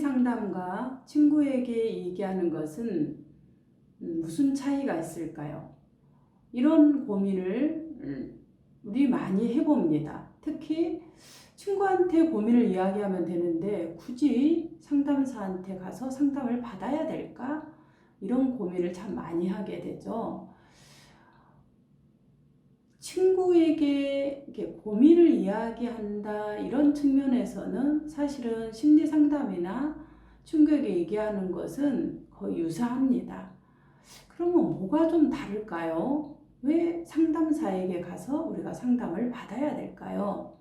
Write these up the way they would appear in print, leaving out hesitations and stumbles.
심리상담과 친구에게 얘기하는 것은 무슨 차이가 있을까요? 이런 고민을 우리 많이 해봅니다. 특히 친구한테 고민을 이야기하면 되는데 굳이 상담사한테 가서 상담을 받아야 될까? 이런 고민을 참 많이 하게 되죠. 친구에게 이렇게 고민을 이야기한다 이런 측면에서는 사실은 심리 상담이나 친구에게 얘기하는 것은 거의 유사합니다. 그러면 뭐가 좀 다를까요? 왜 상담사에게 가서 우리가 상담을 받아야 될까요?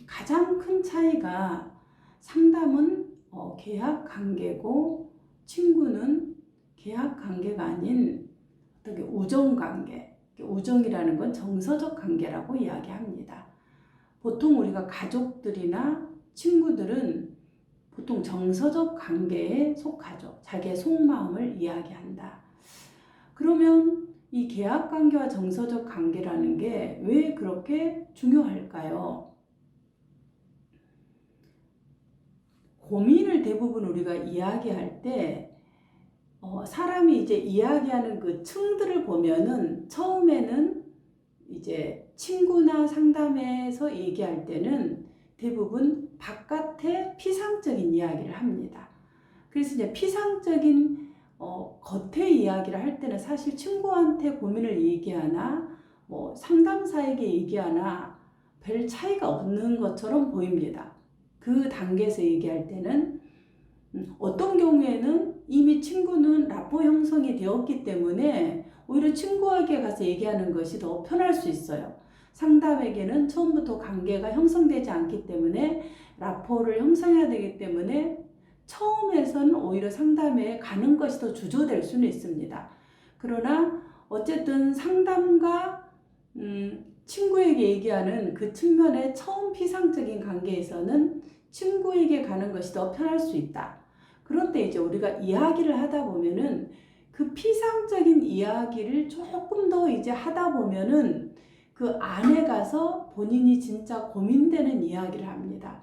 가장 큰 차이가 상담은 계약 관계고 친구는 계약 관계가 아닌 어떻게 우정 관계. 우정이라는 건 정서적 관계라고 이야기합니다. 보통 우리가 가족들이나 친구들은 보통 정서적 관계에 속하죠. 자기의 속마음을 이야기한다. 그러면 이 계약 관계와 정서적 관계라는 게 왜 그렇게 중요할까요? 고민을 대부분 우리가 이야기할 때 사람이 이제 이야기하는 그 층들을 보면은 처음에는 이제 친구나 상담에서 얘기할 때는 대부분 바깥에 피상적인 이야기를 합니다. 그래서 이제 피상적인 겉의 이야기를 할 때는 사실 친구한테 고민을 얘기하나 상담사에게 얘기하나 별 차이가 없는 것처럼 보입니다. 그 단계에서 얘기할 때는 어떤 경우에는 이미 친구는 라포 형성이 되었기 때문에 오히려 친구에게 가서 얘기하는 것이 더 편할 수 있어요. 상담에게는 처음부터 관계가 형성되지 않기 때문에 라포를 형성해야 되기 때문에 처음에서는 오히려 상담에 가는 것이 더 주저될 수는 있습니다. 그러나 어쨌든 상담과 친구에게 얘기하는 그 측면의 처음 피상적인 관계에서는 친구에게 가는 것이 더 편할 수 있다. 그런데 이제 우리가 이야기를 하다 보면은 그 피상적인 이야기를 조금 더 이제 하다 보면은 그 안에 가서 본인이 진짜 고민되는 이야기를 합니다.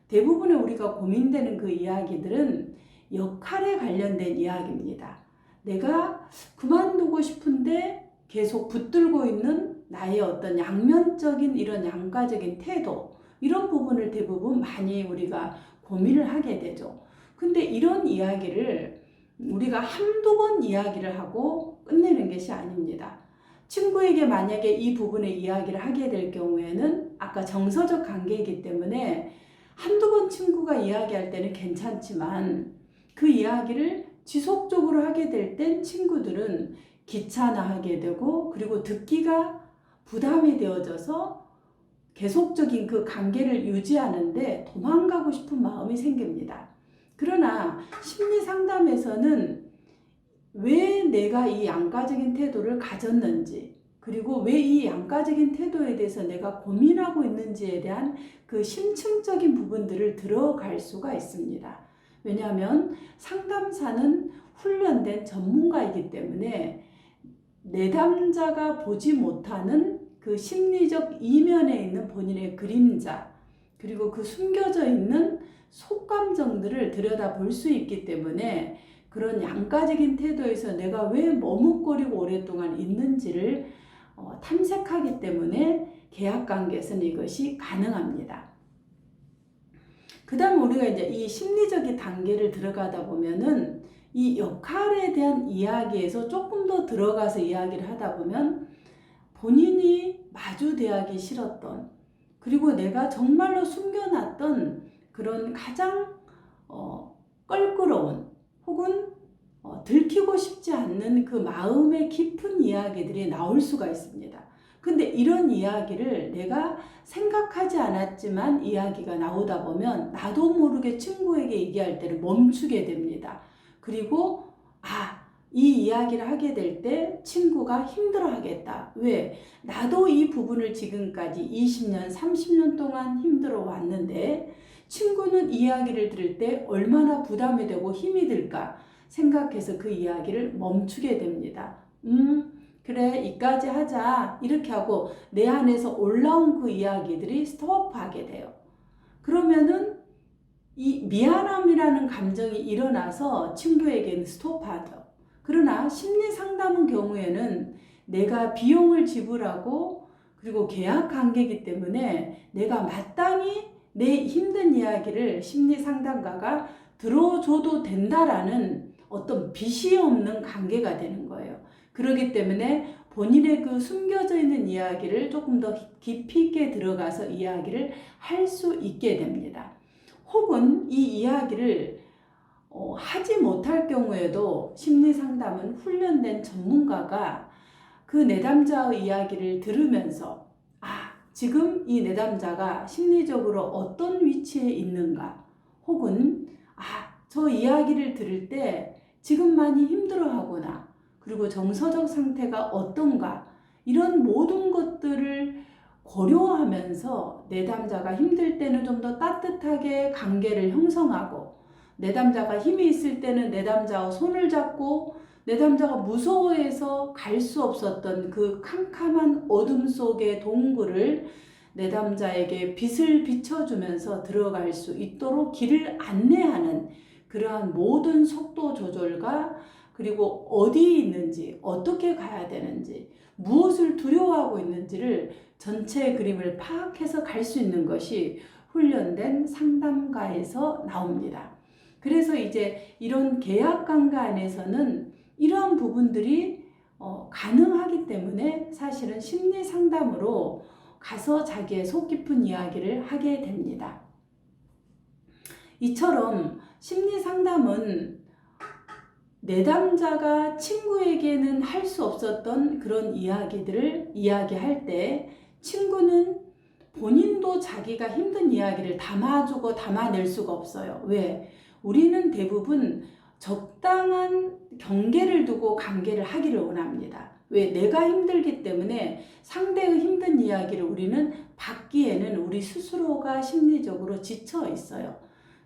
대부분의 우리가 고민되는 그 이야기들은 역할에 관련된 이야기입니다. 내가 그만두고 싶은데 계속 붙들고 있는 나의 어떤 양면적인 이런 양가적인 태도, 이런 부분을 대부분 많이 우리가 고민을 하게 되죠. 근데 이런 이야기를 우리가 한두 번 이야기를 하고 끝내는 것이 아닙니다. 친구에게 만약에 이 부분의 이야기를 하게 될 경우에는 아까 정서적 관계이기 때문에 한두 번 친구가 이야기할 때는 괜찮지만 그 이야기를 지속적으로 하게 될 땐 친구들은 귀찮아하게 되고 그리고 듣기가 부담이 되어져서 계속적인 그 관계를 유지하는데 도망가고 싶은 마음이 생깁니다. 그러나 심리 상담에서는 왜 내가 이 양가적인 태도를 가졌는지, 그리고 왜 이 양가적인 태도에 대해서 내가 고민하고 있는지에 대한 그 심층적인 부분들을 들어갈 수가 있습니다. 왜냐하면 상담사는 훈련된 전문가이기 때문에 내담자가 보지 못하는 그 심리적 이면에 있는 본인의 그림자, 그리고 그 숨겨져 있는 속감정들을 들여다볼 수 있기 때문에 그런 양가적인 태도에서 내가 왜 머뭇거리고 오랫동안 있는지를 탐색하기 때문에 계약관계에서는 이것이 가능합니다. 그 다음 우리가 이제 이 심리적인 단계를 들어가다 보면은 이 역할에 대한 이야기에서 조금 더 들어가서 이야기를 하다 보면 본인이 마주대하기 싫었던, 그리고 내가 정말로 숨겨놨던 그런 가장 껄끄러운 혹은 들키고 싶지 않는 그 마음의 깊은 이야기들이 나올 수가 있습니다. 근데 이런 이야기를 내가 생각하지 않았지만 이야기가 나오다 보면 나도 모르게 친구에게 얘기할 때를 멈추게 됩니다. 그리고 이 이야기를 하게 될 때 친구가 힘들어하겠다. 왜? 나도 이 부분을 지금까지 20년, 30년 동안 힘들어 왔는데 친구는 이야기를 들을 때 얼마나 부담이 되고 힘이 들까 생각해서 그 이야기를 멈추게 됩니다. 그래, 이까지 하자. 이렇게 하고 내 안에서 올라온 그 이야기들이 스톱하게 돼요. 그러면은 이 미안함이라는 감정이 일어나서 친구에게는 스톱하죠. 그러나 심리 상담의 경우에는 내가 비용을 지불하고 그리고 계약 관계이기 때문에 내가 마땅히 내 힘든 이야기를 심리 상담가가 들어줘도 된다라는 어떤 빚이 없는 관계가 되는 거예요. 그렇기 때문에 본인의 그 숨겨져 있는 이야기를 조금 더 깊이 있게 들어가서 이야기를 할 수 있게 됩니다. 혹은 이 이야기를 하지 못할 경우에도 심리상담은 훈련된 전문가가 그 내담자의 이야기를 들으면서 지금 이 내담자가 심리적으로 어떤 위치에 있는가, 혹은 저 이야기를 들을 때 지금 많이 힘들어하구나, 그리고 정서적 상태가 어떤가, 이런 모든 것들을 고려하면서 내담자가 힘들 때는 좀 더 따뜻하게 관계를 형성하고, 내담자가 힘이 있을 때는 내담자와 손을 잡고, 내담자가 무서워해서 갈 수 없었던 그 캄캄한 어둠 속의 동굴을 내담자에게 빛을 비춰주면서 들어갈 수 있도록 길을 안내하는 그러한 모든 속도 조절과, 그리고 어디에 있는지, 어떻게 가야 되는지, 무엇을 두려워하고 있는지를 전체 그림을 파악해서 갈 수 있는 것이 훈련된 상담가에서 나옵니다. 그래서 이제 이런 계약관계 안에서는 이러한 부분들이 가능하기 때문에 사실은 심리 상담으로 가서 자기의 속 깊은 이야기를 하게 됩니다. 이처럼 심리 상담은 내담자가 친구에게는 할 수 없었던 그런 이야기들을 이야기할 때 친구는 본인도 자기가 힘든 이야기를 담아주고 담아낼 수가 없어요. 왜? 우리는 대부분 적당한 경계를 두고 관계를 하기를 원합니다. 왜? 내가 힘들기 때문에 상대의 힘든 이야기를 우리는 받기에는 우리 스스로가 심리적으로 지쳐 있어요.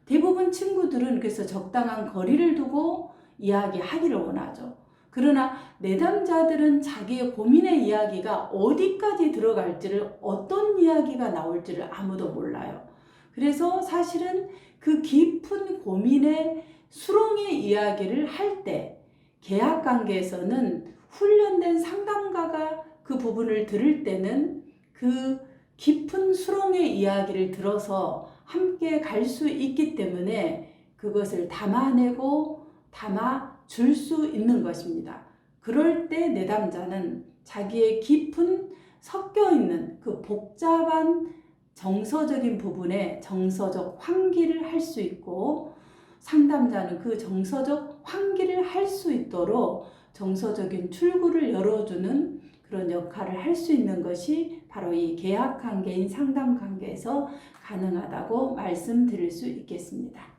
대부분 친구들은 그래서 적당한 거리를 두고 이야기하기를 원하죠. 그러나 내담자들은 자기의 고민의 이야기가 어디까지 들어갈지를, 어떤 이야기가 나올지를 아무도 몰라요. 그래서 사실은 그 깊은 고민의 수렁의 이야기를 할 때 계약관계에서는 훈련된 상담가가 그 부분을 들을 때는 그 깊은 수렁의 이야기를 들어서 함께 갈 수 있기 때문에 그것을 담아내고 담아줄 수 있는 것입니다. 그럴 때 내담자는 자기의 깊은 섞여있는 그 복잡한 정서적인 부분에 정서적 환기를 할 수 있고, 상담자는 그 정서적 환기를 할 수 있도록 정서적인 출구를 열어주는 그런 역할을 할 수 있는 것이 바로 이 계약관계인 상담관계에서 가능하다고 말씀드릴 수 있겠습니다.